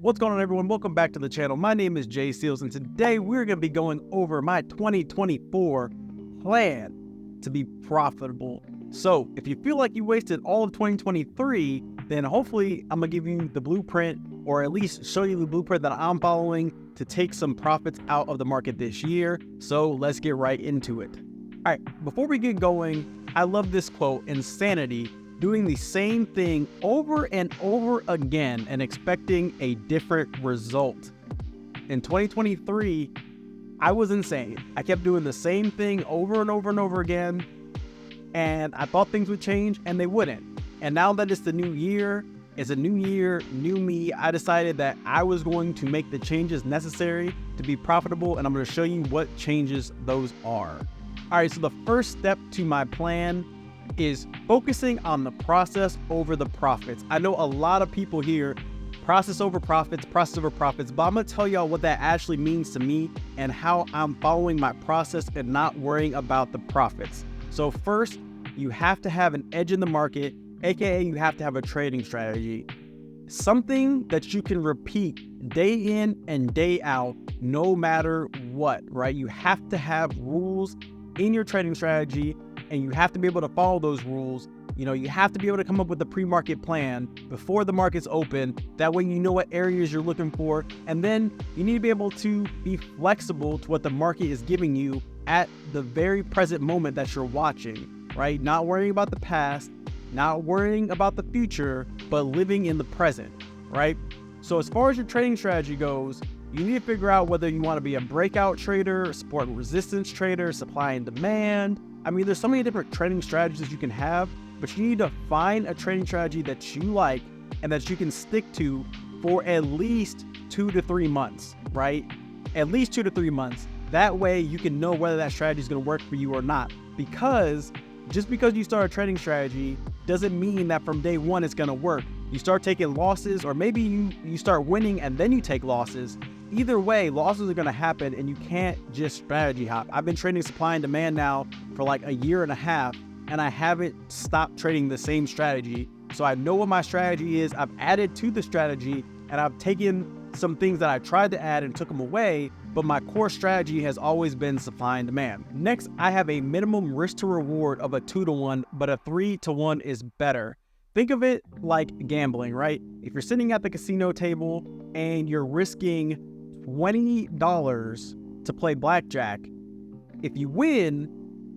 What's going on, everyone? Welcome back to the channel. My name is Jay Seals, and today we're going to be going over my 2024 plan to be profitable. So if you feel like you wasted all of 2023, then hopefully I'm going to give you the blueprint, or at least show you the blueprint that I'm following to take some profits out of the market this year. So let's get right into it. All right, before we get going, I love this quote: insanity, doing the same thing over and over again and expecting a different result. In 2023, I was insane. I kept doing the same thing over and over and over again, and I thought things would change, and they wouldn't. And now that it's the new year, it's a new year, new me, I decided that I was going to make the changes necessary to be profitable, and I'm going to show you what changes those are. All right, so the first step to my plan is focusing on the process over the profits. I know a lot of people hear process over profits, but I'm gonna tell y'all what that actually means to me and how I'm following my process and not worrying about the profits. So first, you have to have an edge in the market, aka you have to have a trading strategy. Something that you can repeat day in and day out, no matter what, right? You have to have rules in your trading strategy, and you have to be able to follow those rules. You know, you have to be able to come up with a pre-market plan before the market's open. That way you know what areas you're looking for. And then you need to be able to be flexible to what the market is giving you at the very present moment that you're watching, right? Not worrying about the past, not worrying about the future, but living in the present, right? So as far as your trading strategy goes, you need to figure out whether you want to be a breakout trader, support and resistance trader, supply and demand. I mean, there's so many different trading strategies you can have, but you need to find a trading strategy that you like and that you can stick to for at least 2 to 3 months, right? At least 2 to 3 months. That way you can know whether that strategy is going to work for you or not. Because just because you start a trading strategy doesn't mean that from day one it's going to work. You start taking losses, or maybe you start winning and then you take losses. Either way, losses are going to happen, and you can't just strategy hop. I've been trading supply and demand now for like a year and a half, and I haven't stopped trading the same strategy. So I know what my strategy is. I've added to the strategy, and I've taken some things that I tried to add and took them away, but my core strategy has always been supply and demand. Next, I have a minimum risk to reward of a 2 to 1, but a 3 to 1 is better. Think of it like gambling, right? If you're sitting at the casino table and you're risking $20 to play blackjack, if you win,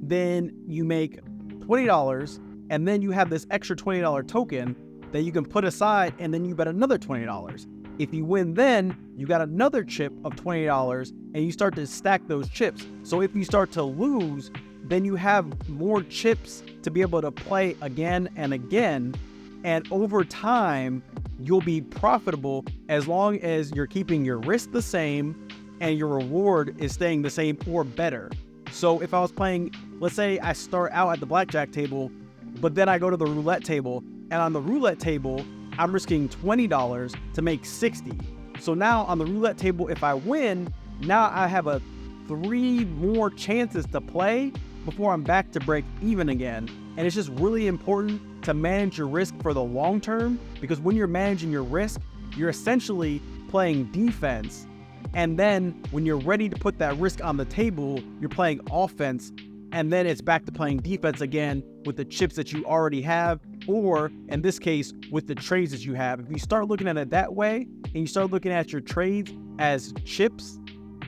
then you make $20, and then you have this extra $20 token that you can put aside, and then you bet another $20. If you win, then you got another chip of $20, and you start to stack those chips. So if you start to lose, then you have more chips to be able to play again and again, and over time you'll be profitable as long as you're keeping your risk the same and your reward is staying the same or better. So if I was playing, let's say I start out at the blackjack table, but then I go to the roulette table, and on the roulette table I'm risking $20 to make 60. So now on the roulette table, if I win, now I have 3 more chances to play before I'm back to break even again. And it's just really important to manage your risk for the long term, because when you're managing your risk, you're essentially playing defense. And then when you're ready to put that risk on the table, you're playing offense, and then it's back to playing defense again with the chips that you already have, or in this case, with the trades that you have. If you start looking at it that way, and you start looking at your trades as chips,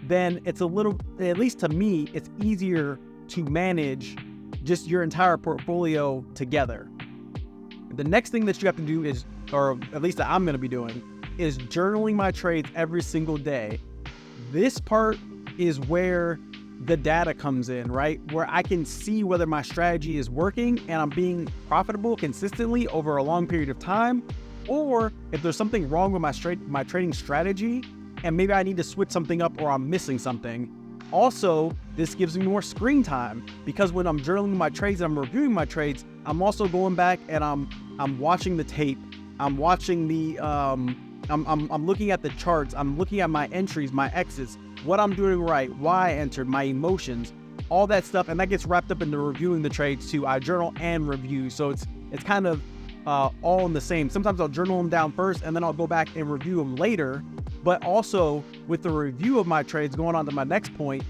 then it's a little, at least to me, it's easier to manage just your entire portfolio together. The next thing that you have to do is, or at least that I'm going to be doing, is journaling my trades every single day. This part is where the data comes in, right? Where I can see whether my strategy is working and I'm being profitable consistently over a long period of time, or if there's something wrong with my trading strategy and maybe I need to switch something up or I'm missing something. Also, this gives me more screen time, because when I'm journaling my trades and I'm reviewing my trades, I'm also going back and I'm watching the tape. I'm watching the I'm looking at the charts. I'm looking at my entries, my exits, what I'm doing right, why I entered, my emotions, all that stuff, and that gets wrapped up into reviewing the trades too. I journal and review, so it's kind of all in the same. Sometimes I'll journal them down first and then I'll go back and review them later. But also with the review of my trades, going on to my next point,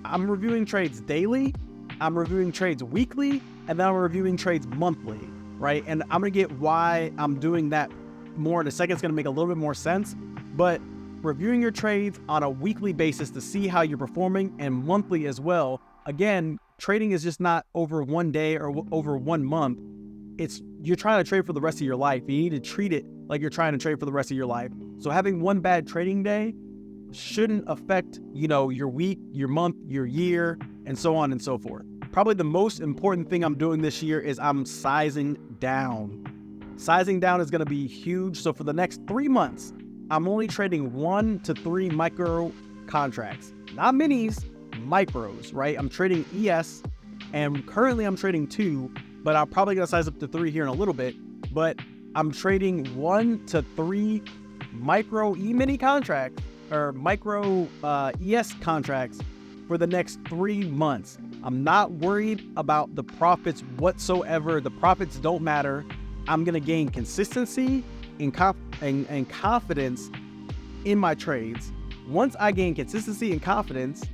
I'm reviewing trades daily, I'm reviewing trades weekly, and then I'm reviewing trades monthly, right? And I'm gonna get why I'm doing that more in a second. It's gonna make a little bit more sense, but reviewing your trades on a weekly basis to see how you're performing, and monthly as well. Again, trading is just not over one day or over 1 month. You're trying to trade for the rest of your life. You need to treat it like you're trying to trade for the rest of your life. So having one bad trading day shouldn't affect, your week, your month, your year, and so on and so forth. Probably the most important thing I'm doing this year is I'm sizing down. Sizing down is going to be huge. So for the next 3 months, I'm only trading 1 to 3 micro contracts, not minis, micros, right? I'm trading ES, and currently I'm trading 2, but I'm probably going to size up to 3 here in a little bit. But I'm trading 1 to 3 micro E-mini contracts or micro ES contracts for the next 3 months. I'm not worried about the profits whatsoever. The profits don't matter. I'm going to gain consistency and confidence in my trades. Once I gain consistency and confidence,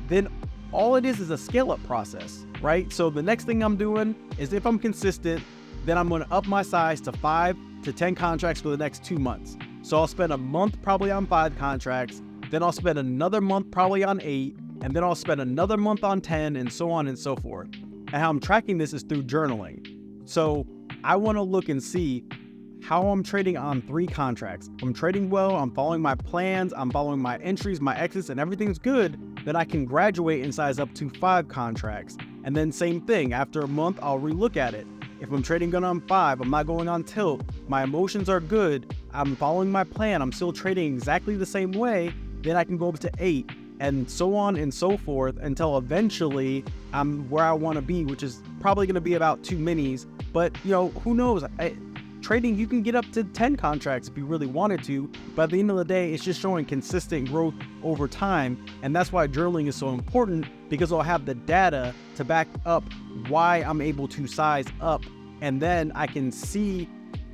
then all it is a scale-up process, right? So the next thing I'm doing is, if I'm consistent, then I'm going to up my size to 5 to 10 contracts for the next 2 months. So I'll spend a month probably on 5 contracts, then I'll spend another month probably on 8, and then I'll spend another month on 10, and so on and so forth. And how I'm tracking this is through journaling. So I want to look and see how I'm trading on 3 contracts. I'm trading well, I'm following my plans, I'm following my entries, my exits, and everything's good. Then I can graduate and size up to 5 contracts. And then same thing, after a month, I'll relook at it. If I'm trading good on 5, I'm not going on tilt, my emotions are good, I'm following my plan, I'm still trading exactly the same way, then I can go up to 8, and so on and so forth, until eventually I'm where I want to be, which is probably going to be about 2 minis. But who knows? Trading, you can get up to 10 contracts if you really wanted to, but at the end of the day, it's just showing consistent growth over time. And that's why journaling is so important, because I'll have the data to back up why I'm able to size up, and then I can see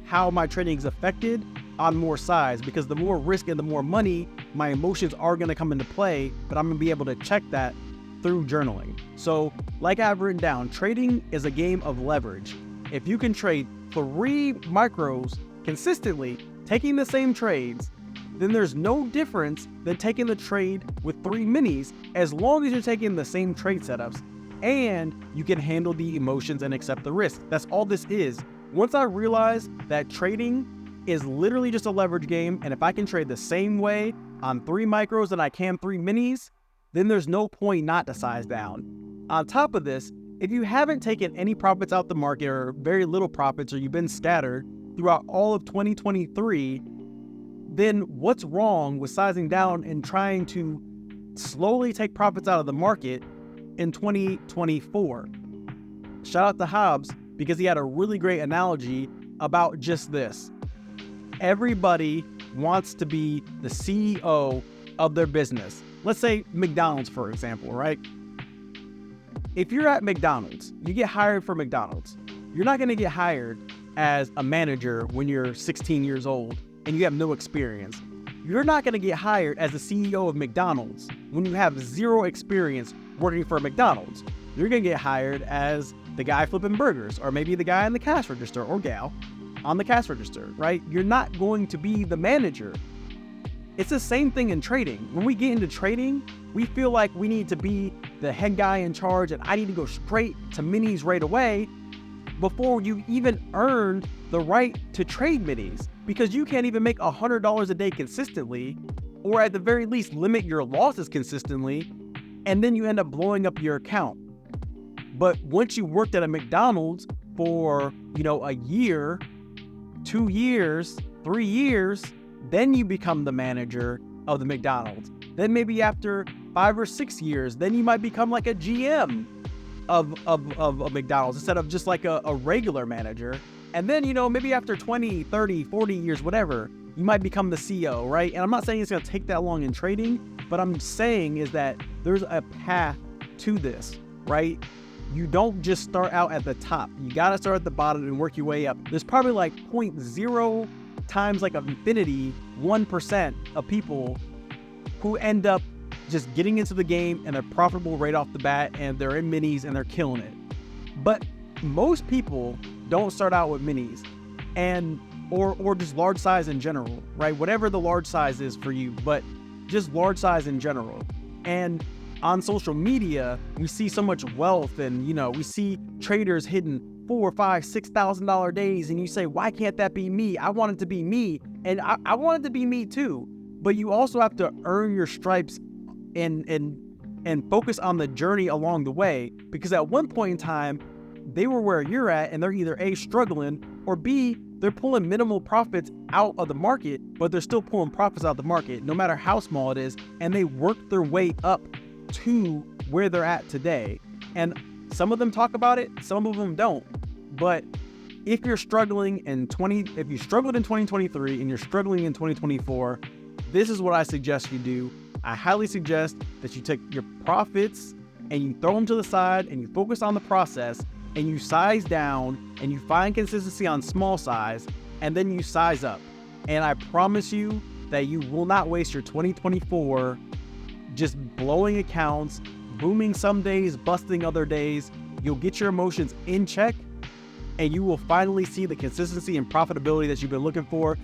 how my trading is affected on more size, because the more risk and the more money, my emotions are going to come into play, but I'm going to be able to check that through journaling. So like I've written down, trading is a game of leverage. If you can trade 3 micros consistently, taking the same trades, then there's no difference than taking the trade with 3 minis, as long as you're taking the same trade setups and you can handle the emotions and accept the risk. That's all this is. Once I realized that trading is literally just a leverage game, and if I can trade the same way on 3 micros than I can 3 minis, then there's no point not to size down. On top of this, if you haven't taken any profits out the market, or very little profits, or you've been scattered throughout all of 2023, then what's wrong with sizing down and trying to slowly take profits out of the market in 2024? Shout out to Hobbs, because he had a really great analogy about just this. Everybody wants to be the CEO of their business. Let's say McDonald's, for example, right? If you're at McDonald's, you get hired for McDonald's. You're not going to get hired as a manager when you're 16 years old and you have no experience. You're not going to get hired as the CEO of McDonald's when you have 0 experience working for McDonald's. You're going to get hired as the guy flipping burgers, or maybe the guy in the cash register, or gal on the cash register, right? You're not going to be the manager. It's the same thing in trading. When we get into trading, we feel like we need to be the head guy in charge, and I need to go straight to minis right away before you even earned the right to trade minis, because you can't even make $100 a day consistently, or at the very least limit your losses consistently, and then you end up blowing up your account. But once you worked at a McDonald's for, a year, 2 years, 3 years, then you become the manager of the McDonald's. Then maybe after 5 or 6 years, then you might become like a GM of McDonald's instead of just like a regular manager. And then, maybe after 20, 30, 40 years, whatever, you might become the CEO, right? And I'm not saying it's going to take that long in trading, but I'm saying is that there's a path to this, right? you don't just start out at the top. You got to start at the bottom and work your way up. There's probably like 0.0 times like infinity 1% of people who end up just getting into the game and they're profitable right off the bat and they're in minis and they're killing it. But most people don't start out with minis and or just large size in general, right? Whatever the large size is for you, but just large size in general. And on social media, we see so much wealth and, we see traders hitting $4,000, $5,000, $6,000 days. And you say, why can't that be me? I want it to be me. And I want it to be me too. But you also have to earn your stripes and focus on the journey along the way. Because at one point in time, they were where you're at and they're either A, struggling, or B, they're pulling minimal profits out of the market, but they're still pulling profits out of the market, no matter how small it is. And they work their way up to where they're at today. And some of them talk about it, some of them don't. But if you're struggling if you struggled in 2023 and you're struggling in 2024, this is what I suggest you do. I highly suggest that you take your profits and you throw them to the side and you focus on the process and you size down and you find consistency on small size and then you size up. And I promise you that you will not waste your 2024 just blowing accounts, booming some days, busting other days. You'll get your emotions in check and you will finally see the consistency and profitability that you've been looking for.